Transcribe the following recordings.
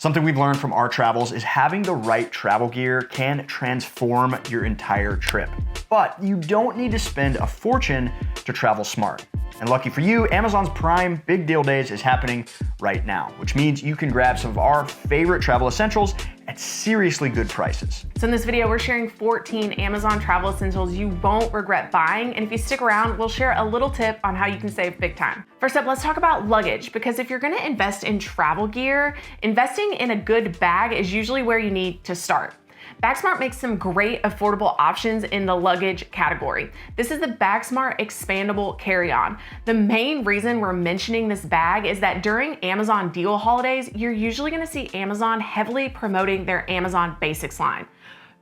Something we've learned from our travels is having the right travel gear can transform your entire trip. But you don't need to spend a fortune to travel smart. And lucky for you, Amazon's Prime Big Deal Days is happening right now, which means you can grab some of our favorite travel essentials at seriously good prices. So in this video, we're sharing 14 Amazon travel essentials you won't regret buying. And if you stick around, we'll share a little tip on how you can save big time. First up, let's talk about luggage, because if you're gonna invest in travel gear, investing in a good bag is usually where you need to start. BagSmart makes some great affordable options in the luggage category. This is the BagSmart expandable carry-on. The main reason we're mentioning this bag is that during Amazon deal holidays, you're usually gonna see Amazon heavily promoting their Amazon Basics line.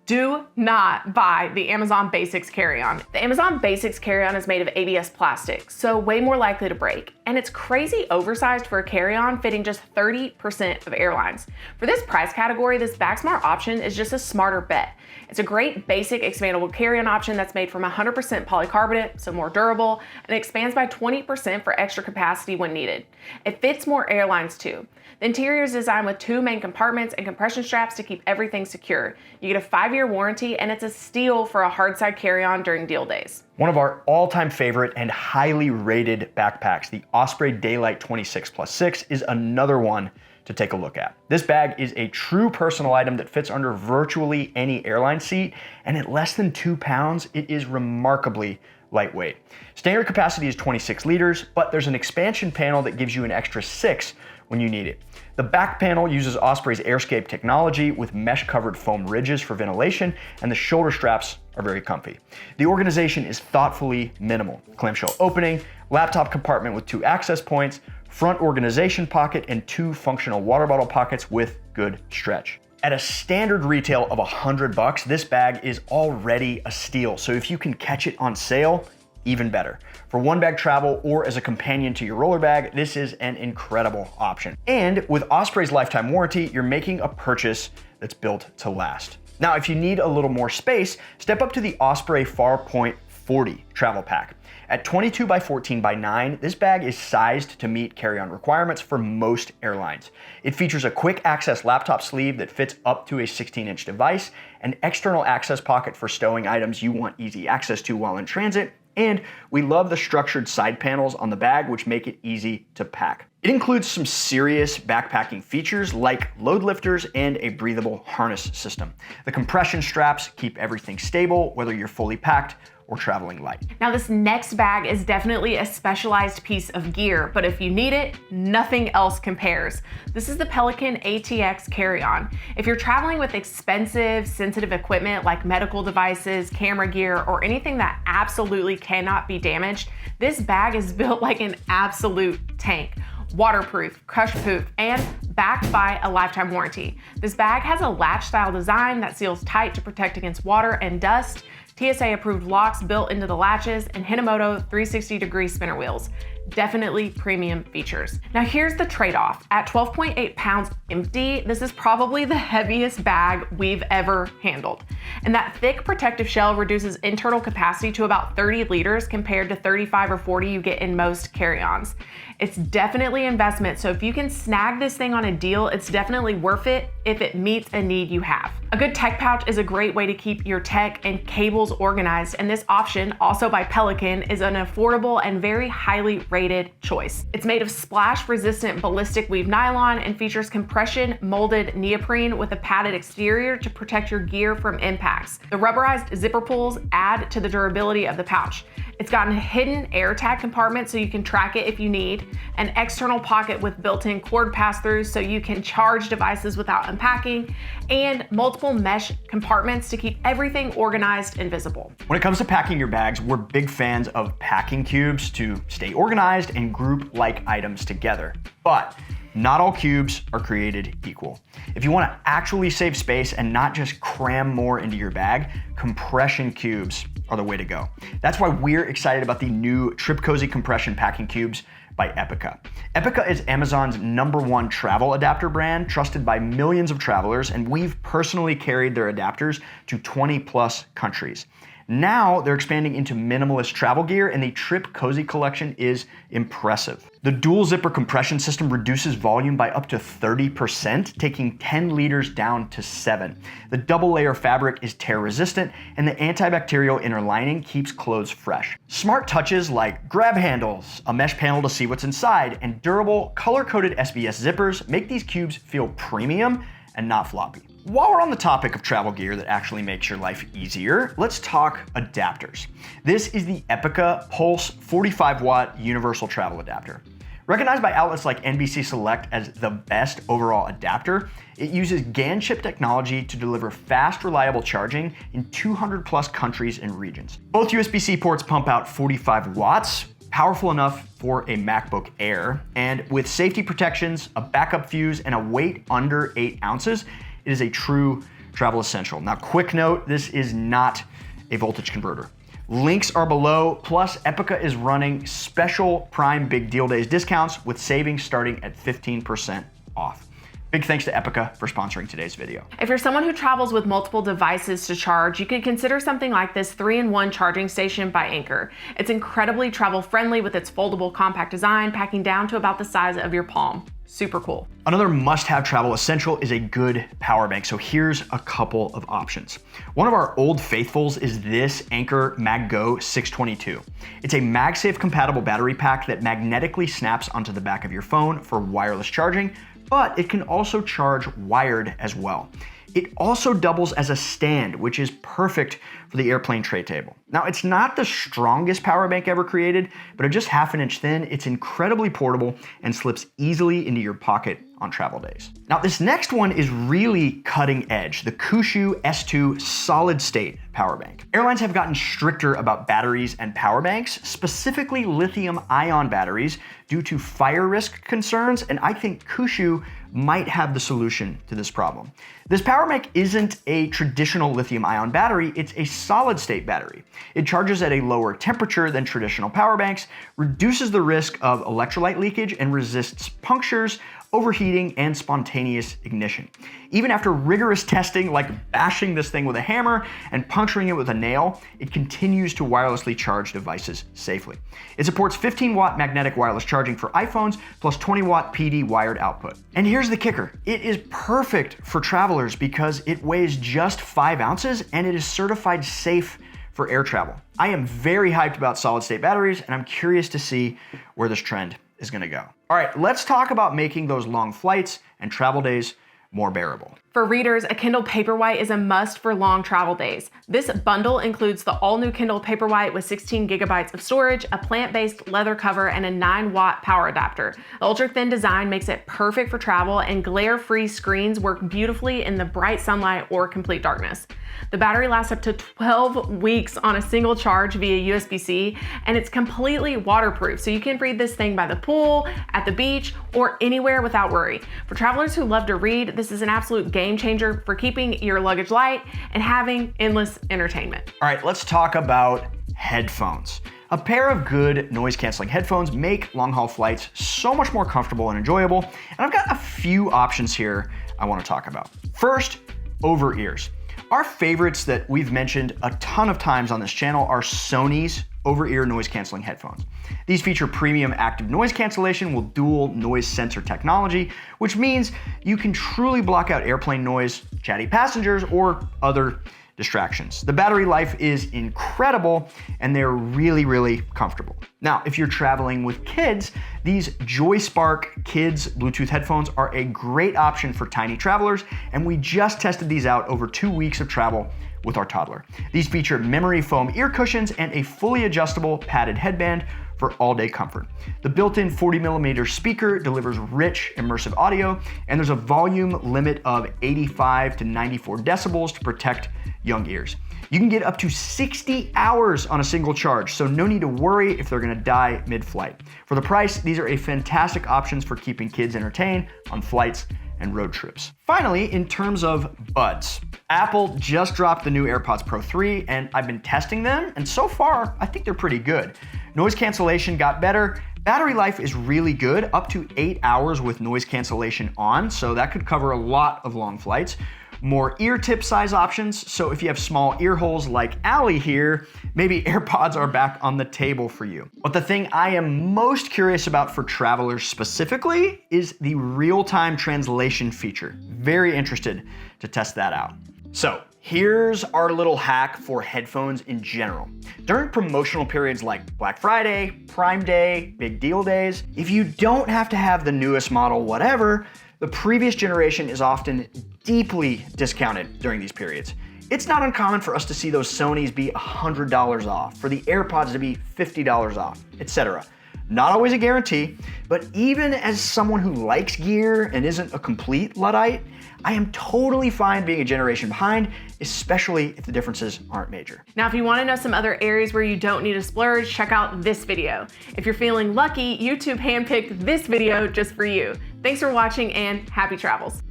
Do not buy the Amazon Basics carry-on. The Amazon Basics carry-on is made of ABS plastic, so way more likely to break. And it's crazy oversized for a carry-on, fitting just 30% of airlines. For this price category, this BagSmart option is just a smarter bet. It's a great basic expandable carry-on option that's made from 100% polycarbonate, so more durable, and expands by 20% for extra capacity when needed. It fits more airlines too. The interior is designed with 2 main compartments and compression straps to keep everything secure. You get a 5-year warranty, and it's a steal for a hard side carry-on during deal days. One of our all-time favorite and highly rated backpacks, the Osprey Daylight 26+6, is another one to take a look at. This bag is a true personal item that fits under virtually any airline seat, and at less than 2 pounds, it is remarkably lightweight. Standard capacity is 26 liters, but there's an expansion panel that gives you an extra 6 when you need it. The back panel uses Osprey's AirScape technology with mesh-covered foam ridges for ventilation, and the shoulder straps are very comfy. The organization is thoughtfully minimal. Clamshell opening, laptop compartment with 2 access points, front organization pocket, and 2 functional water bottle pockets with good stretch. At a standard retail of $100, this bag is already a steal, so if you can catch it on sale, even better. For one bag travel or as a companion to your roller bag, this is an incredible option. And with Osprey's lifetime warranty, you're making a purchase that's built to last. Now, if you need a little more space, step up to the Osprey Farpoint 40 travel pack. At 22 by 14 by 9, this bag is sized to meet carry-on requirements for most airlines. It features a quick access laptop sleeve that fits up to a 16-inch device, an external access pocket for stowing items you want easy access to while in transit, and we love the structured side panels on the bag, which make it easy to pack. It includes some serious backpacking features like load lifters and a breathable harness system. The compression straps keep everything stable, whether you're fully packed or traveling light. Now, this next bag is definitely a specialized piece of gear, but if you need it, nothing else compares. This is the Pelican ATX carry-on. If you're traveling with expensive, sensitive equipment like medical devices, camera gear, or anything that absolutely cannot be damaged, this bag is built like an absolute tank. Waterproof, crush-proof, and backed by a lifetime warranty. This bag has a latch-style design that seals tight to protect against water and dust, TSA-approved locks built into the latches, and Hinomoto 360-degree spinner wheels. Definitely premium features. Now here's the trade-off. At 12.8 pounds empty, this is probably the heaviest bag we've ever handled. And that thick protective shell reduces internal capacity to about 30 liters compared to 35 or 40 you get in most carry-ons. It's definitely investment, so if you can snag this thing on a deal, it's definitely worth it if it meets a need you have. A good tech pouch is a great way to keep your tech and cables organized, and this option, also by Pelican, is an affordable and very highly rated choice. It's made of splash-resistant ballistic weave nylon and features compression molded neoprene with a padded exterior to protect your gear from impacts. The rubberized zipper pulls add to the durability of the pouch. It's got a hidden air tag compartment so you can track it if you need, an external pocket with built-in cord pass-throughs so you can charge devices without unpacking, and multiple mesh compartments to keep everything organized and visible. When it comes to packing your bags, we're big fans of packing cubes to stay organized and group like items together. But not all cubes are created equal. If you want to actually save space and not just cram more into your bag, compression cubes are the way to go. That's why we're excited about the new Trip Cozy compression packing cubes by Epica. Epica is Amazon's #1 travel adapter brand, trusted by millions of travelers, and we've personally carried their adapters to 20+ countries. Now they're expanding into minimalist travel gear, and the Trip Cozy collection is impressive. The dual zipper compression system reduces volume by up to 30%, taking 10 liters down to 7. The double layer fabric is tear resistant, and the antibacterial inner lining keeps clothes fresh. Smart touches like grab handles, a mesh panel to see what's inside, and durable color-coded SBS zippers make these cubes feel premium and not floppy. While we're on the topic of travel gear that actually makes your life easier, let's talk adapters. This is the Epica Pulse 45-watt universal travel adapter. Recognized by outlets like NBC Select as the best overall adapter, it uses GaN chip technology to deliver fast, reliable charging in 200 plus countries and regions. Both USB-C ports pump out 45 watts, powerful enough for a MacBook Air, and with safety protections, a backup fuse, and a weight under 8 ounces, it is a true travel essential. Now, quick note, this is not a voltage converter. Links are below, plus Epica is running special Prime Big Deal Days discounts with savings starting at 15% off. Big thanks to Epica for sponsoring today's video. If you're someone who travels with multiple devices to charge, you could consider something like this 3-in-1 charging station by Anker. It's incredibly travel friendly with its foldable compact design, packing down to about the size of your palm. Super cool. Another must-have travel essential is a good power bank, so here's a couple of options. One of our old faithfuls is this Anker MagGo 622. It's a MagSafe compatible battery pack that magnetically snaps onto the back of your phone for wireless charging, but it can also charge wired as well. It also doubles as a stand, which is perfect for the airplane tray table. Now, it's not the strongest power bank ever created, but at just ½ inch thin, it's incredibly portable and slips easily into your pocket on travel days. Now, this next one is really cutting edge, the Kushu S2 solid state power bank. Airlines have gotten stricter about batteries and power banks, specifically lithium-ion batteries, due to fire risk concerns, and I think Kushu might have the solution to this problem. This power bank isn't a traditional lithium-ion battery, it's a solid-state battery. It charges at a lower temperature than traditional power banks, reduces the risk of electrolyte leakage, and resists punctures, overheating, and spontaneous ignition. Even after rigorous testing, like bashing this thing with a hammer and puncturing it with a nail, it continues to wirelessly charge devices safely. It supports 15-watt magnetic wireless charging for iPhones, plus 20-watt PD wired output. And here's the kicker. It is perfect for travelers because it weighs just 5 ounces and it is certified safe for air travel. I am very hyped about solid-state batteries, and I'm curious to see where this trend is gonna go. All right, let's talk about making those long flights and travel days more bearable. For readers, a Kindle Paperwhite is a must for long travel days. This bundle includes the all-new Kindle Paperwhite with 16 gigabytes of storage, a plant-based leather cover, and a 9-watt power adapter. The ultra-thin design makes it perfect for travel, and glare-free screens work beautifully in the bright sunlight or complete darkness. The battery lasts up to 12 weeks on a single charge via USB-C, and it's completely waterproof, so you can read this thing by the pool, at the beach, or anywhere without worry. For travelers who love to read, this is an absolute game changer for keeping your luggage light and having endless entertainment. All right, let's talk about headphones. A pair of good noise-canceling headphones make long-haul flights so much more comfortable and enjoyable, and I've got a few options here I want to talk about. First, over-ears. Our favorites that we've mentioned a ton of times on this channel are Sony's over-ear noise-canceling headphones. These feature premium active noise cancellation with dual noise sensor technology, which means you can truly block out airplane noise, chatty passengers, or other distractions. The battery life is incredible, and they're really, really comfortable. Now, if you're traveling with kids, these JoySpark Kids Bluetooth headphones are a great option for tiny travelers, and we just tested these out over 2 weeks of travel with our toddler. These feature memory foam ear cushions and a fully adjustable padded headband for all-day comfort. The built-in 40mm speaker delivers rich, immersive audio, and there's a volume limit of 85 to 94 decibels to protect young ears. You can get up to 60 hours on a single charge, so no need to worry if they're gonna die mid-flight. For the price, these are a fantastic options for keeping kids entertained on flights and road trips. Finally, in terms of buds, Apple just dropped the new AirPods Pro 3, and I've been testing them, and so far, I think they're pretty good. Noise cancellation got better. Battery life is really good, up to 8 hours with noise cancellation on, so that could cover a lot of long flights. more ear tip size options. So if you have small ear holes like Allie here, maybe AirPods are back on the table for you. But the thing I am most curious about for travelers specifically is the real-time translation feature. Very interested to test that out. So here's our little hack for headphones in general. During promotional periods like Black Friday, Prime Day, big deal days, if you don't have to have the newest model, whatever, the previous generation is often deeply discounted during these periods. It's not uncommon for us to see those Sonys be $100 off, for the AirPods to be $50 off, etc. Not always a guarantee, but even as someone who likes gear and isn't a complete Luddite, I am totally fine being a generation behind, especially if the differences aren't major. Now, if you want to know some other areas where you don't need to splurge, check out this video. If you're feeling lucky, YouTube handpicked this video just for you. Thanks for watching and happy travels.